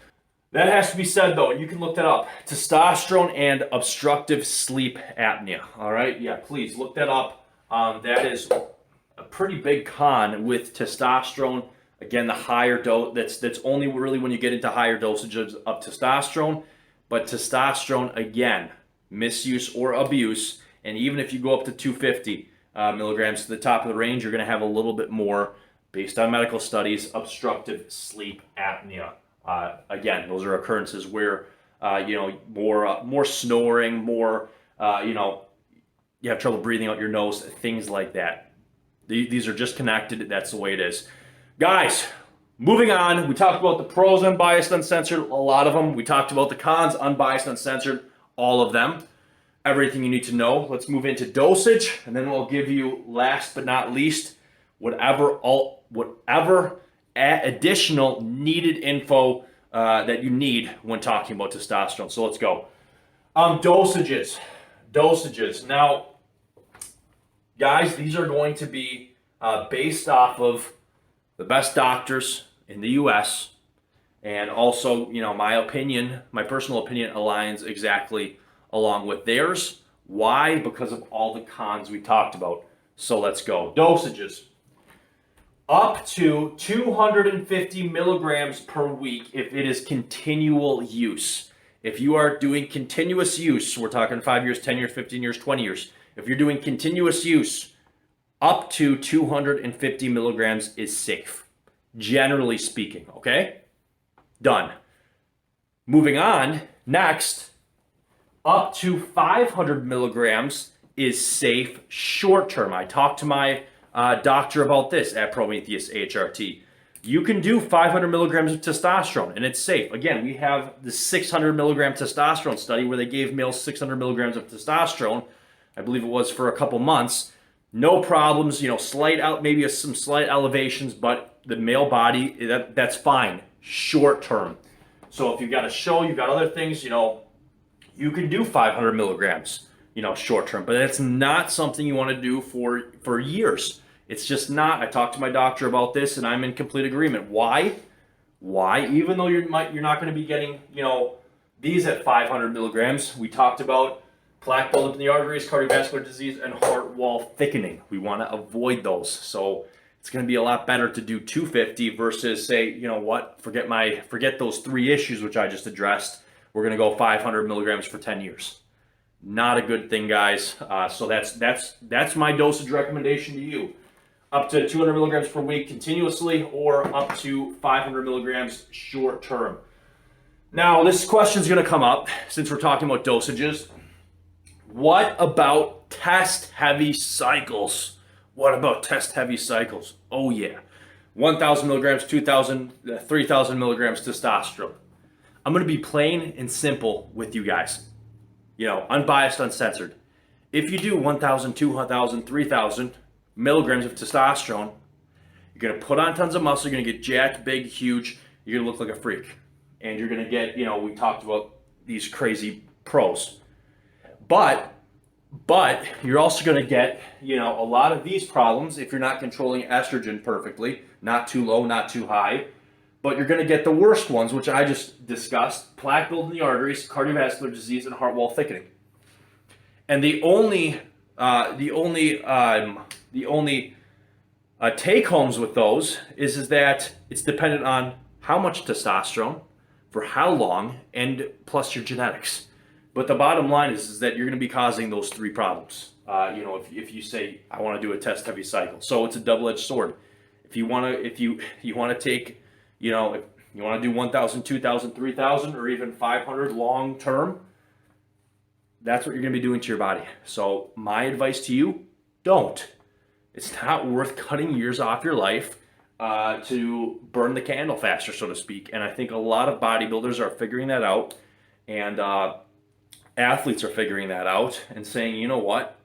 That has to be said, though. You can look that up. Testosterone and obstructive sleep apnea. All right? Yeah, please look that up. That is a pretty big con with testosterone. Again, the higher dose, that's only really when you get into higher dosages of testosterone. But testosterone, again, misuse or abuse, and even if you go up to 250 milligrams to the top of the range, you're going to have a little bit more, based on medical studies, obstructive sleep apnea. Again, those are occurrences where more snoring, more you have trouble breathing out your nose, things like that. These are just connected. That's the way it is, guys. Moving on, we talked about the pros, unbiased, uncensored, a lot of them. We talked about the cons, unbiased, uncensored, all of them. Everything you need to know. Let's move into dosage, and then we'll give you, last but not least, whatever additional needed info that you need when talking about testosterone. So let's go. Dosages. Now, guys, these are going to be based off of the best doctors in the U.S. and also, my personal opinion aligns exactly along with theirs. Why? Because of all the cons we talked about. So let's go. Dosages. Up to 250 milligrams per week if it is continual use. If you are doing continuous use, we're talking 5 years, 10 years, 15 years, 20 years. If you're doing continuous use, up to 250 milligrams is safe, generally speaking, okay? Done. Moving on, next, up to 500 milligrams is safe short term. I talked to my doctor about this at Prometheus HRT. You can do 500 milligrams of testosterone and it's safe. Again, we have the 600 milligram testosterone study where they gave males 600 milligrams of testosterone. I believe it was for a couple months. No problems, maybe some slight elevations, but the male body, that's fine, short term. So if you've got a show, you've got other things, you can do 500 milligrams, short term, but that's not something you want to do for years. It's just not. I talked to my doctor about this and I'm in complete agreement. Why? Even though you're not going to be getting, these at 500 milligrams, we talked about plaque buildup in the arteries, cardiovascular disease, and heart wall thickening. We want to avoid those. So it's going to be a lot better to do 250 versus say, forget those three issues which I just addressed. We're going to go 500 milligrams for 10 years. Not a good thing, guys. So that's my dosage recommendation to you. Up to 200 milligrams per week continuously, or up to 500 milligrams short term. Now, this question is going to come up since we're talking about dosages. What about test-heavy cycles? Oh, yeah. 1,000 milligrams, 2,000, 3,000 milligrams testosterone. I'm going to be plain and simple with you guys. Unbiased, uncensored. If you do 1,000, 2,000, 3,000 milligrams of testosterone, you're going to put on tons of muscle, you're going to get jacked, big, huge, you're going to look like a freak. And you're going to get, we talked about these crazy pros. But you're also going to get, a lot of these problems if you're not controlling estrogen perfectly, not too low, not too high. But you're going to get the worst ones, which I just discussed: plaque buildup in the arteries, cardiovascular disease, and heart wall thickening. And the only take homes with those is that it's dependent on how much testosterone, for how long, and plus your genetics. But the bottom line is that you're going to be causing those three problems. If you say I want to do a test heavy cycle, so it's a double-edged sword. If you want to take, if you want to do 1,000, 2,000, 3,000, or even 500 long term, that's what you're going to be doing to your body. So my advice to you: don't. It's not worth cutting years off your life to burn the candle faster, so to speak. And I think a lot of bodybuilders are figuring that out, and athletes are figuring that out and saying, you know what?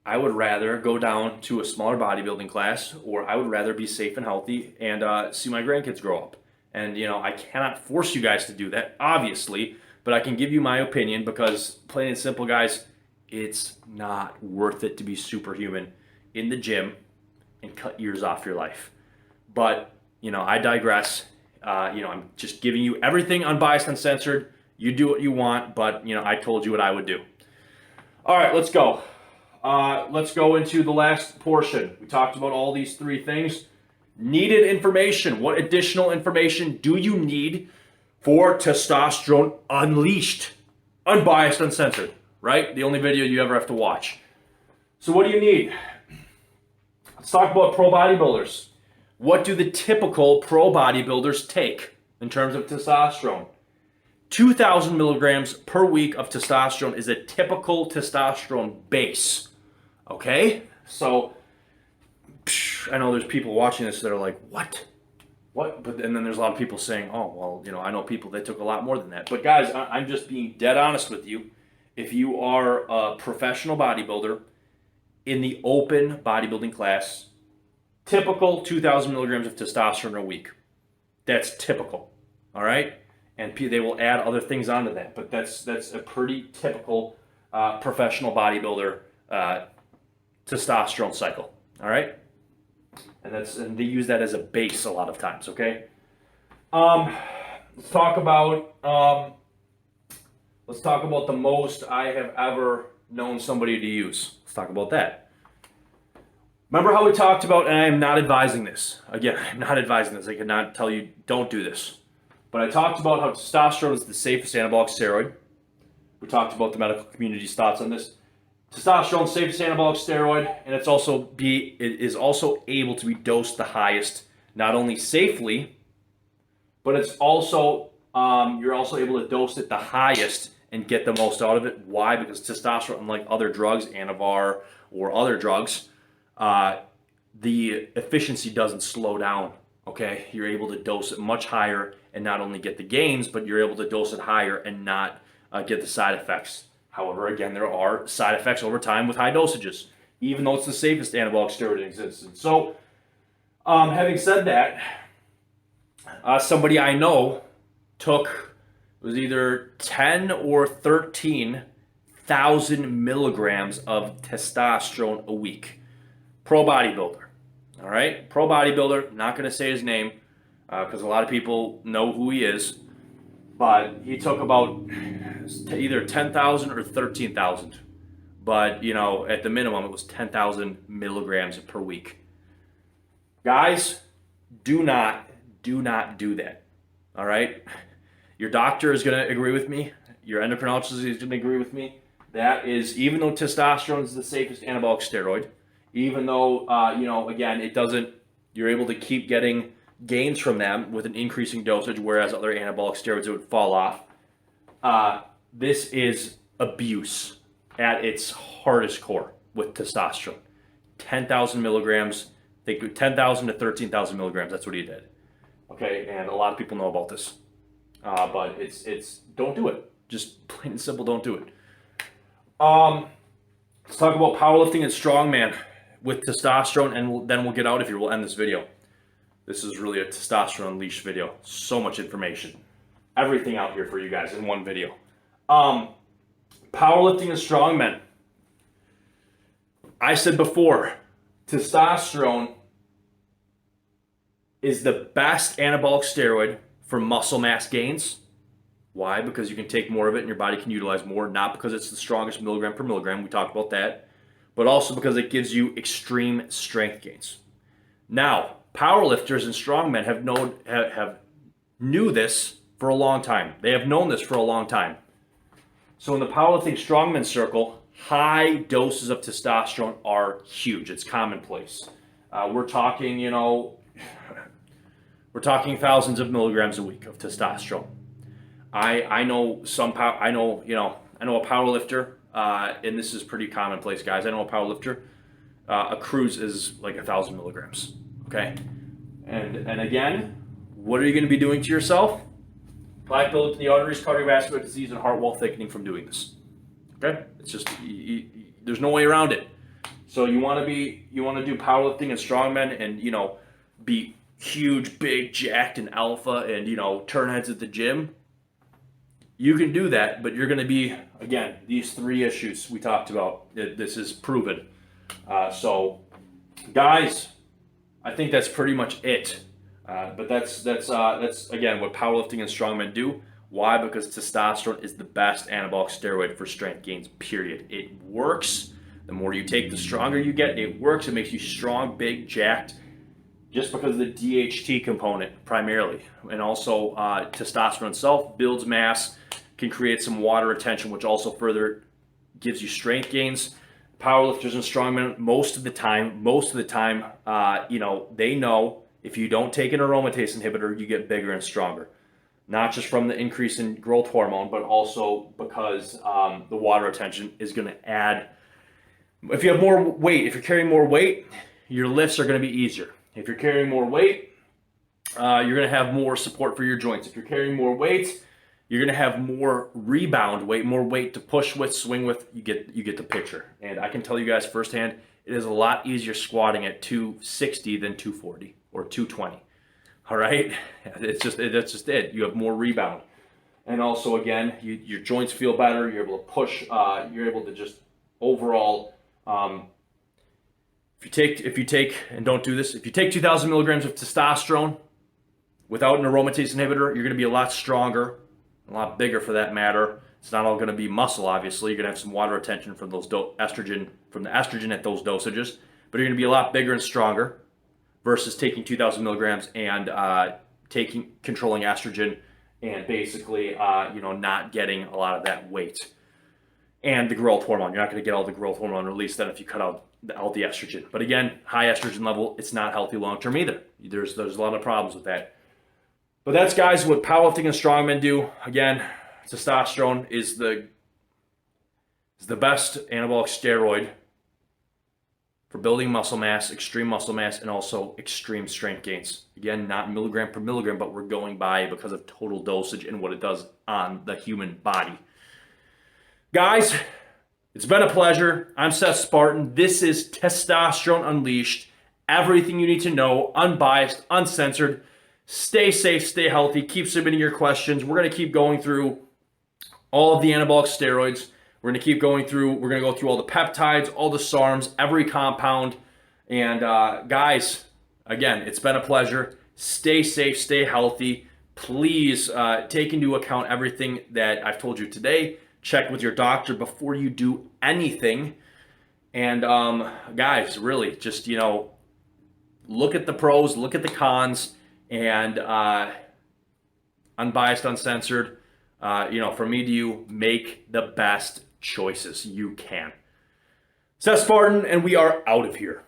I would rather go down to a smaller bodybuilding class, or I would rather be safe and healthy and see my grandkids grow up. And, I cannot force you guys to do that, obviously, but I can give you my opinion because, plain and simple, guys, it's not worth it to be superhuman in the gym and cut years off your life. But, I digress. I'm just giving you everything unbiased, uncensored. You do what you want, but, I told you what I would do. All right, let's go. Let's go into the last portion. We talked about all these three things. Needed information. What additional information do you need for testosterone unleashed? Unbiased, uncensored, right? The only video you ever have to watch. So what do you need? Let's talk about pro bodybuilders. What do the typical pro bodybuilders take in terms of testosterone? 2,000 milligrams per week of testosterone is a typical testosterone base. Okay? So, I know there's people watching this that are like, what? And then there's a lot of people saying, oh, well, I know people that took a lot more than that. But guys, I'm just being dead honest with you. If you are a professional bodybuilder in the open bodybuilding class, typical 2,000 milligrams of testosterone a week. That's typical. All right? And they will add other things onto that. But that's a pretty typical professional bodybuilder testosterone cycle. All right? And they use that as a base a lot of times, okay? Let's talk about the most I have ever known somebody to use. Let's talk about that. Remember how we talked about, and I am not advising this. Again, I'm not advising this. I cannot tell you don't do this. But I talked about how testosterone is the safest anabolic steroid. We talked about the medical community's thoughts on this. Testosterone is the safest anabolic steroid, and it is also able to be dosed the highest, not only safely, but it's also you're also able to dose it the highest and get the most out of it. Why? Because testosterone, unlike other drugs, Anavar or other drugs, the efficiency doesn't slow down. Okay, you're able to dose it much higher and not only get the gains, but you're able to dose it higher and not get the side effects. However, again, there are side effects over time with high dosages, even though it's the safest anabolic steroid in existence. So, having said that, somebody I know took, it was either 10 or 13,000 milligrams of testosterone a week. Pro bodybuilder. All right? Pro bodybuilder, not going to say his name because a lot of people know who he is. But he took about either 10,000 or 13,000. But, at the minimum, it was 10,000 milligrams per week. Guys, do not do that. All right? Your doctor is going to agree with me. Your endocrinologist is going to agree with me. That is, even though testosterone is the safest anabolic steroid, even though, again, you're able to keep getting gains from them with an increasing dosage, whereas other anabolic steroids would fall off. This is abuse at its hardest core with testosterone. 10,000 milligrams, think 10,000 to 13,000 milligrams, that's what he did. Okay, and a lot of people know about this. But it's don't do it. Just plain and simple, don't do it. Let's talk about powerlifting and strongman with testosterone, and then we'll get out of here. We'll end this video. This is really a testosterone unleashed video. So much information. Everything out here for you guys in one video. Powerlifting and strongmen. I said before, testosterone is the best anabolic steroid for muscle mass gains. Why? Because you can take more of it and your body can utilize more. Not because it's the strongest milligram per milligram. We talked about that. But also because it gives you extreme strength gains. Now, powerlifters and strongmen have knew this for a long time. They have known this for a long time. So in the powerlifting strongman circle, high doses of testosterone are huge. It's commonplace. We're talking, we're talking thousands of milligrams a week of testosterone. I know a powerlifter, and this is pretty commonplace, guys. I know a powerlifter A cruise is like 1,000 milligrams. Okay, and again, what are you going to be doing to yourself? Plaque buildup in the arteries, cardiovascular disease, and heart wall thickening from doing this. Okay, it's just there's no way around it. So you want to do powerlifting and strongmen, and be huge, big, jacked, and alpha, and turn heads at the gym. You can do that, but you're going to be, again, these 3 issues we talked about. This is proven. So, guys, I think that's pretty much it. But that's again what powerlifting and strongmen do. Why? Because testosterone is the best anabolic steroid for strength gains. Period. It works. The more you take, the stronger you get. It works. It makes you strong, big, jacked. Just because of the DHT component primarily, and also testosterone itself builds mass, can create some water retention, which also further gives you strength gains. Powerlifters and strongmen, most of the time, they know if you don't take an aromatase inhibitor, you get bigger and stronger. Not just from the increase in growth hormone, but also because the water retention is going to add. If you have more weight, if you're carrying more weight, your lifts are going to be easier. If you're carrying more weight, you're going to have more support for your joints. If you're carrying more weight, you're going to have more rebound weight, more weight to push with, swing with. You get the picture. And I can tell you guys firsthand, it is a lot easier squatting at 260 than 240 or 220. All right, that's just it. You have more rebound, and also again, your joints feel better. You're able to push. You're able to just overall. If you take and don't do this, if you take 2,000 milligrams of testosterone without an aromatase inhibitor, you're going to be a lot stronger, a lot bigger for that matter. It's not all going to be muscle, obviously. You're going to have some water retention from those estrogen at those dosages, but you're going to be a lot bigger and stronger versus taking 2,000 milligrams and controlling estrogen and basically not getting a lot of that weight and the growth hormone. You're not going to get all the growth hormone release then if you cut out the estrogen. But again, high estrogen level, it's not healthy long term either. There's a lot of problems with that. But that's, guys, what powerlifting and strongmen do. Again, testosterone is the best anabolic steroid for building muscle mass, extreme muscle mass, and also extreme strength gains. Again, not milligram per milligram, but we're going by because of total dosage and what it does on the human body. Guys, it's been a pleasure. I'm Seth Spartan. This is Testosterone Unleashed. Everything you need to know, unbiased, uncensored. Stay safe, stay healthy. Keep submitting your questions. We're going to keep going through all of the anabolic steroids. We're going to go through all the peptides, all the SARMs, every compound. And guys, again, it's been a pleasure. Stay safe, stay healthy. Please take into account everything that I've told you today. Check with your doctor before you do anything. And guys, really, just, look at the pros, look at the cons, and unbiased, uncensored. From me to you, make the best choices you can. Seth Spartan, and we are out of here.